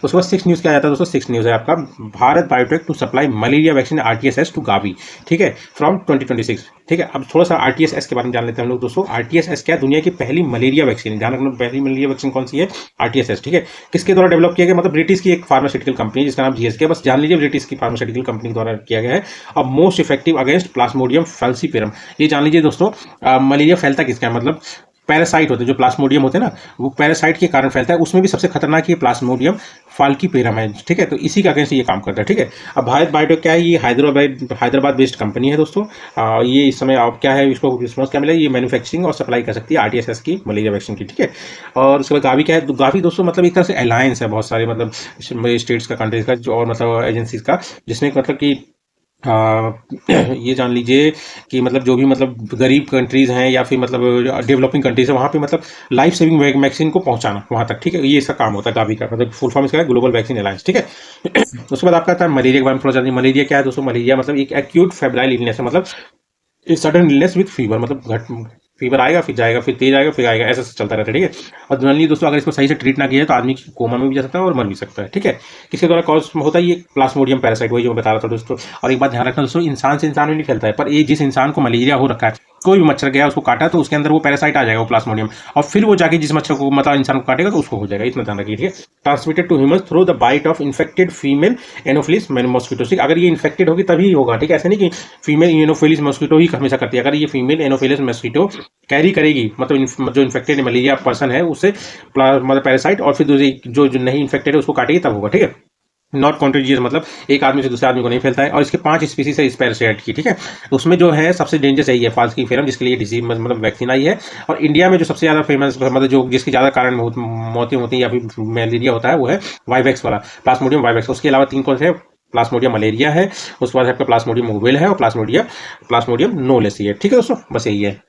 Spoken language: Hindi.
उसके बाद 6 न्यूज़ क्या आता है दोस्तों, 6 न्यूज़ है आपका Bharat Biotech to supply malaria vaccine RTSS to Gavi, ठीक है, फ्रॉम 2026, ठीक है। अब थोड़ा सा RTSS के बारे में जान लेते हैं हम लोग दोस्तों। RTSS क्या है, दुनिया की पहली मलेरिया वैक्सीन है, ध्यान रखना पहली मलेरिया वैक्सीन कौन सी है, RTSS, ठीक है। किसके द्वारा डेवलप किया गया, मतलब ब्रिटिश की एक फार्मास्यूटिकल कंपनी है जिसका नाम GSK है, बस जान लीजिए ब्रिटिश की फार्मास्यूटिकल कंपनी द्वारा किया गया है। अब most effective against Plasmodium falciparum, ये जान लीजिए दोस्तों। मलेरिया फैलता किसका है, मतलब पैरासाइट होते हैं जो प्लाज्मोडियम होते हैं ना, वो पैरासाइट के कारण फैलता है, उसमें भी सबसे खतरनाक ये प्लाज्मोडियम फाल्कीपेरम है, ठीक है। तो इसी का अगेंस्ट ये काम करता है, ठीक है। अब भारत बायोटेक क्या है, ये हैदराबाद बेस्ड कंपनी है दोस्तों। ये इस समय अब क्या है, इसको रिस्पॉन्स क्या मिला, ये मैन्युफैक्चरिंग और सप्लाई कर सकती है RTSS की मलेरिया वैक्सीन की, ठीक है। और उसके बाद गावी क्या है, तो गावी दोस्तों मतलब एक तरह से अलायंस है बहुत सारे मतलब स्टेट्स का, कंट्रीज का, जो और मतलब एजेंसीज का, जिसमें मतलब कि ये जान लीजिए कि मतलब जो भी मतलब गरीब कंट्रीज़ हैं या फिर मतलब डेवलपिंग कंट्रीज़ है, वहाँ पे मतलब लाइफ सेविंग वैक्सीन को पहुँचाना वहाँ तक, ठीक है। ये इसका काम होता है गावी का, मतलब फुल फॉर्म इसका है ग्लोबल वैक्सीन अलायंस, ठीक है। उसके बाद आपका आता है मलेरिया के बारे में थोड़ा जानिए। मलेरिया क्या है दोस्तों, मलेरिया मतलब एक एक्यूट फेब्राइल इलनेस है, मतलब a sudden illness with fever, मतलब फीवर आएगा फिर जाएगा फिर तेज आएगा फिर आएगा, ऐसा चलता रहता है, ठीक है। और जनरली दोस्तों अगर इसको सही से ट्रीट ना किया तो आदमी कोमा में भी जा सकता है और मर भी सकता है, ठीक है। किसके द्वारा कॉज होता है, ये प्लाज्मोडियम पैरासाइट, वही जो मैं बता रहा था दोस्तों। और एक बात ध्यान रखना दोस्तों, इंसान से इंसान में नहीं फैलता है, पर ये जिस इंसान को मलेरिया हो रखा है, कोई भी मच्छर गया उसको काटा तो उसके अंदर वो पैरासाइट आ जाएगा, वो प्लाज्मोडियम, और फिर वो जाके जिस मच्छर को मतलब इंसान को काटेगा तो उसको हो जाएगा, इतना ध्यान रखिए, ठीक है। Transmitted to humans through the bite of infected female anopheles mosquito, अगर ये इन्फेक्टेड होगी तभी होगा, ठीक है। ऐसे नहीं कि फीमेल एनोफिलिस मॉस्किटो ही हमेशा करती है, अगर ये फीमेल एनोफिलिस मॉस्किटो कैरी करेगी, मतलब जो इन्फेक्टेड मलेरिया पर्सन है उससे मतलब पैरासाइट, और फिर दूसरी जो नहीं इन्फेक्टेड है उसको काटेगी तब होगा, ठीक है। नॉट कॉन्टेजियस, मतलब एक आदमी से दूसरे आदमी को नहीं फैलता है। और इसके 5 स्पीसीज है इस पैरासाइट की, ठीक है। उसमें जो है सबसे डेंजरस यही है फाल्कीपेरम, जिसके लिए डिजीज मतलब वैक्सीन आई है। और इंडिया में जो सबसे ज़्यादा फेमस मतलब जो जिसकी ज़्यादा कारण मौतें होती हैं या फिर मलेरिया होता है वो है वाइवेक्स वाला, प्लाज्मोडियम वाइवेक्स। उसके अलावा 3 कौन से हैं, प्लाज्मोडियम मलेरिया है, उसके बाद आपका प्लाज्मोडियम ओवेल है और प्लाज्मोडियम नोलेसी है, ठीक है दोस्तों, बस यही है।